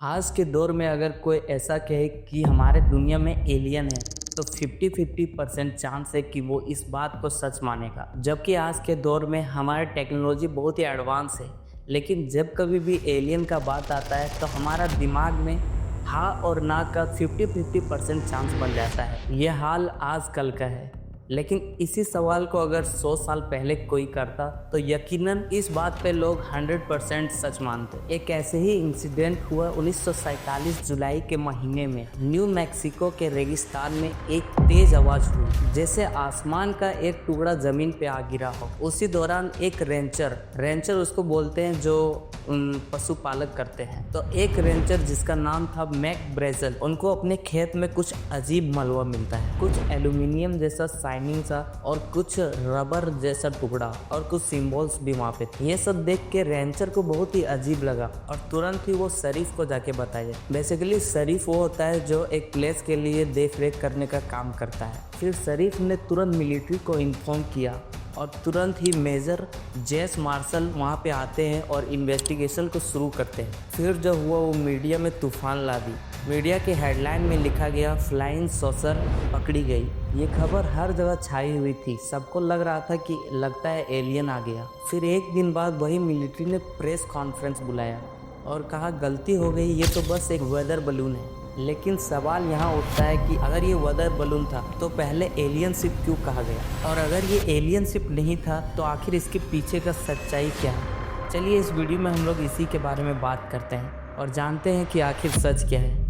आज के दौर में अगर कोई ऐसा कहे कि हमारे दुनिया में एलियन है तो 50-50% चांस है कि वो इस बात को सच मानेगा। जबकि आज के दौर में हमारी टेक्नोलॉजी बहुत ही एडवांस है, लेकिन जब कभी भी एलियन का बात आता है तो हमारा दिमाग में हाँ और ना का 50-50% चांस बन जाता है। ये हाल आजकल का है, लेकिन इसी सवाल को अगर 100 साल पहले कोई करता तो यकीनन इस बात पे लोग 100% सच मानते। एक ऐसे ही इंसिडेंट हुआ 1947 जुलाई के महीने में न्यू मैक्सिको के रेगिस्तान में एक तेज आवाज हुई, जैसे आसमान का एक टुकड़ा जमीन पे आ गिरा हो। उसी दौरान एक रेंचर उसको बोलते हैं जो पशुपालक करते हैं, तो एक रेंचर जिसका नाम था मैक ब्रेजल, उनको अपने खेत में कुछ अजीब मलबा मिलता है, कुछ एल्यूमिनियम जैसा शाइनिंग सा और कुछ रबर जैसा टुकड़ा और कुछ सिंबल्स भी वहाँ पे थे। ये सब देख के रेंचर को बहुत ही अजीब लगा और तुरंत ही वो शरीफ को जाके बताया। बेसिकली शरीफ वो होता है जो एक प्लेस के लिए देख रेख करने का काम करता है। फिर शरीफ ने तुरंत मिलिट्री को इन्फॉर्म किया और तुरंत ही मेजर जेस मार्शल वहाँ पे आते हैं और इन्वेस्टिगेशन को शुरू करते हैं। फिर जो हुआ वो मीडिया में तूफान ला दी। मीडिया के हेडलाइन में लिखा गया फ्लाइंग सॉसर पकड़ी गई। ये खबर हर जगह छाई हुई थी। सबको लग रहा था कि लगता है एलियन आ गया। फिर एक दिन बाद वही मिलिट्री ने प्रेस कॉन्फ्रेंस बुलाया और कहा गलती हो गई, ये तो बस एक वेदर बलून है। लेकिन सवाल यहाँ उठता है कि अगर ये वेदर बलून था तो पहले एलियन शिप क्यों कहा गया, और अगर ये एलियन शिप नहीं था तो आखिर इसके पीछे का सच्चाई क्या है। चलिए इस वीडियो में हम लोग इसी के बारे में बात करते हैं और जानते हैं कि आखिर सच क्या है।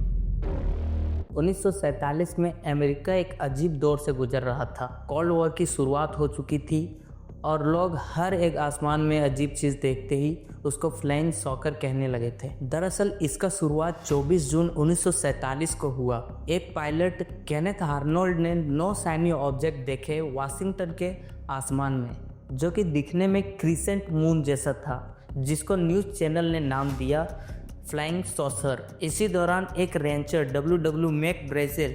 1947 में अमेरिका एक अजीब दौर से गुजर रहा था। कोल्ड वॉर की शुरुआत हो चुकी थी और लोग हर एक आसमान में अजीब चीज़ देखते ही उसको फ्लाइंग सॉकर कहने लगे थे। दरअसल इसका शुरुआत 24 जून 1947 को हुआ। एक पायलट केनेथ आर्नोल्ड ने 9 सैन्य ऑब्जेक्ट देखे वाशिंगटन के आसमान में, जो कि दिखने में क्रिसेंट मून जैसा था, जिसको न्यूज़ चैनल ने नाम दिया फ्लाइंग सॉसर। इसी दौरान एक रेंचर डब्ल्यू मैक ब्रेजल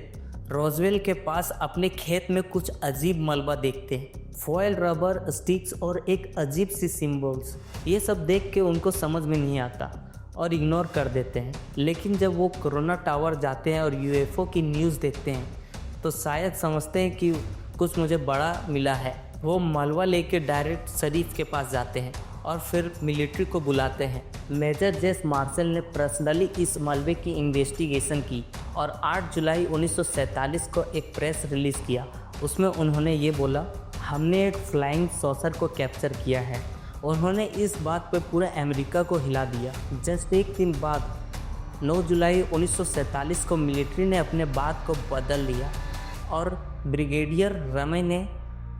रोजवेल के पास अपने खेत में कुछ अजीब मलबा देखते हैं, फॉयल, रबर, स्टिक्स और एक अजीब सी सिंबल्स। ये सब देख के उनको समझ में नहीं आता और इग्नोर कर देते हैं। लेकिन जब वो कोरोना टावर जाते हैं और यूएफओ की न्यूज़ देखते हैं तो शायद समझते हैं कि कुछ मुझे बड़ा मिला है। वो मलबा लेके डायरेक्ट शरीफ के पास जाते हैं और फिर मिलिट्री को बुलाते हैं। मेजर जेस मार्शल ने पर्सनली इस मलबे की इन्वेस्टिगेशन की और 8 जुलाई 1947 को एक प्रेस रिलीज़ किया। उसमें उन्होंने ये बोला, हमने एक फ्लाइंग सॉसर को कैप्चर किया है। उन्होंने इस बात पे पूरे अमेरिका को हिला दिया। जस्ट एक दिन बाद 9 जुलाई 1947 को मिलिट्री ने अपने बात को बदल लिया और ब्रिगेडियर रमे ने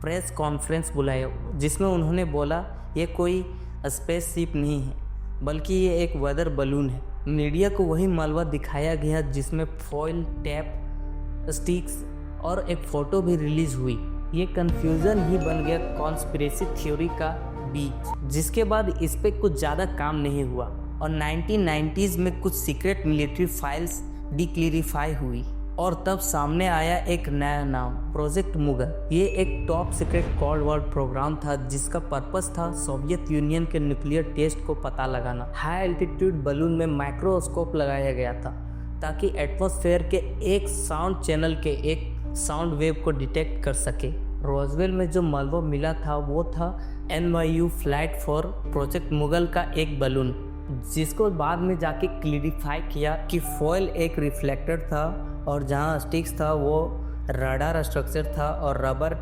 प्रेस कॉन्फ्रेंस बुलाया, जिसमें उन्होंने बोला ये कोई स्पेसशिप नहीं है बल्कि ये एक वेदर बलून है। मीडिया को वही मलबा दिखाया गया जिसमें फॉयल, टेप, स्टिक्स और एक फ़ोटो भी रिलीज़ हुई। ये कन्फ्यूज़न ही बन गया कॉन्स्पिरेसी थ्योरी का बीज, जिसके बाद इस पे कुछ ज़्यादा काम नहीं हुआ और 1990s में कुछ सीक्रेट मिलिट्री फाइल्स डिक्लेरिफाई हुई और तब सामने आया एक नया नाम, प्रोजेक्ट मुगल। ये एक top secret cold war program था जिसका पर्पस था सोवियत यूनियन के न्यूक्लियर टेस्ट को पता लगाना। हाई एल्टीट्यूड बलून में माइक्रोस्कोप लगाया गया था ताकि एटमॉस्फेयर के एक साउंड चैनल के एक साउंड वेव को डिटेक्ट कर सके। रोजवेल में जो मलबा मिला था वो था NYU flight for project Mughal का एक बलून, जिसको बाद में जाके क्लियरिफाई किया कि फॉयल एक रिफ्लेक्टर था और जहाँ स्टिक्स था वो रडार स्ट्रक्चर था और रबर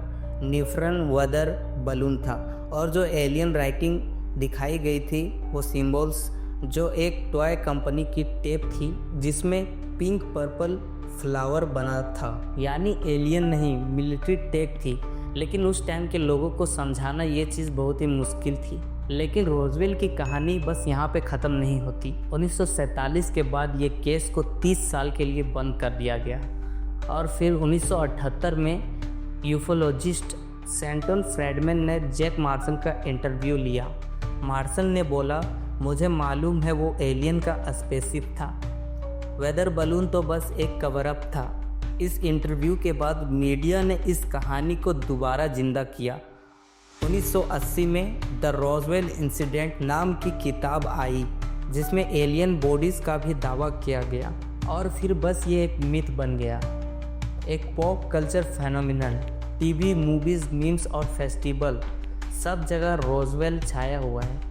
न्यूट्रॉन वेदर बलून था। और जो एलियन राइटिंग दिखाई गई थी वो सिंबल्स जो एक टॉय कंपनी की टेप थी जिसमें पिंक पर्पल फ्लावर बना था, यानी एलियन नहीं मिलिट्री टेक थी। लेकिन उस टाइम के लोगों को समझाना ये चीज़ बहुत ही मुश्किल थी। लेकिन रोजवेल की कहानी बस यहाँ पे ख़त्म नहीं होती। 1947 के बाद ये केस को 30 साल के लिए बंद कर दिया गया और फिर 1978 में यूफोलॉजिस्ट सेंटन फ्रेडमैन ने जैक मार्शल का इंटरव्यू लिया। मार्शल ने बोला, मुझे मालूम है वो एलियन का स्पेसशिप था, वेदर बलून तो बस एक कवर अप था। इस इंटरव्यू के बाद मीडिया ने इस कहानी को दोबारा जिंदा किया। 1980 में द रोजवेल इंसिडेंट नाम की किताब आई जिसमें एलियन बॉडीज़ का भी दावा किया गया और फिर बस ये एक मिथ बन गया, एक pop culture phenomenon. TV, movies, memes और फेस्टिवल, सब जगह रोजवेल छाया हुआ है।